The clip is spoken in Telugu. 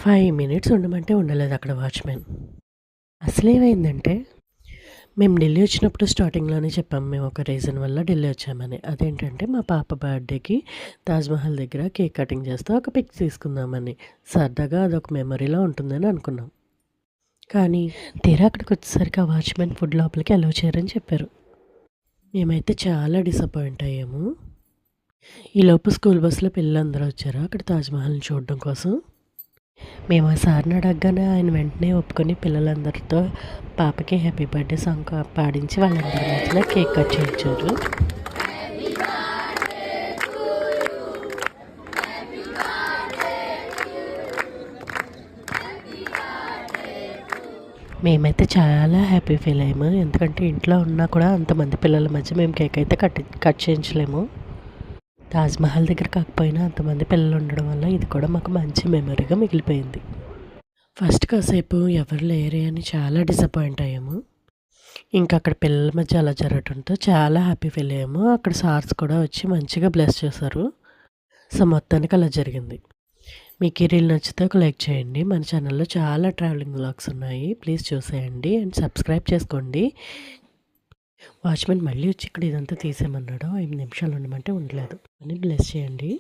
5 మినిట్స్ ఉండమంటే ఉండలేదు అక్కడ వాచ్‌మెన్. అసలేమైందంటే, మేము ఢిల్లీ వచ్చినప్పుడు స్టార్టింగ్‌లోనే చెప్పాము మేము ఒక రీజన్ వల్ల ఢిల్లీ వచ్చామని. అదేంటంటే మా పాప బర్త్‌డేకి తాజ్‌మహల్ దగ్గర కేక్ కటింగ్ చేస్తూ ఒక పిక్ తీసుకుందామని. సరదాగా అదొక మెమరీలా ఉంటుందని అనుకున్నాం. కానీ తీరా అక్కడికొచ్చేసరికి ఆ వాచ్‌మెన్ ఫుడ్ లోపలికి అలౌ చేయరని చెప్పారు. మేమైతే చాలా డిసప్పాయింట్ అయ్యాము. ఈలోపు స్కూల్ బస్సులో పిల్లలందరూ వచ్చారు అక్కడ తాజ్‌మహల్‌ని చూడడం కోసం. మేము ఆ సార్‌ని అడగగానే ఆయన వెంటనే ఒప్పుకొని పిల్లలందరితో పాపకి హ్యాపీ బర్త్‌డే సాంగ్ పాడించి వాళ్ళందరి మధ్యన కేక్ కట్ చేయించారు. మేమైతే చాలా హ్యాపీ ఫీల్ అయ్యాము. ఎందుకంటే ఇంట్లో ఉన్నా కూడా అంతమంది పిల్లల మధ్య మేము కేక్ అయితే కట్ చేయించలేము. తాజ్‌మహల్ దగ్గర కాకపోయినా అంతమంది పిల్లలు ఉండడం వల్ల ఇది కూడా మాకు మంచి మెమరీగా మిగిలిపోయింది. ఫస్ట్ కాసేపు ఎవరు లేరే అని చాలా డిసప్పాయింట్ అయ్యాము. ఇంకా అక్కడ పిల్లల మధ్య అలా జరగటంతో చాలా హ్యాపీ ఫీల్ అయ్యాము. అక్కడ సార్స్ కూడా వచ్చి మంచిగా బ్లెస్ చేశారు. సో, మొత్తానికి అలా జరిగింది. మీకు ఈ రీల్ నచ్చితే ఒక లైక్ చేయండి. మన ఛానల్‌లో చాలా ట్రావెలింగ్ వ్లాగ్స్ ఉన్నాయి. ప్లీజ్ చూసేయండి అండ్ సబ్స్క్రైబ్ చేసుకోండి. వాచ్‌మెన్ మళ్ళీ వచ్చి ఇక్కడ ఇదంతా తీసేయమన్నాడు. 5 నిమిషాలు ఉండమంటే ఉండలేదు. అని బ్లెస్ చేయండి.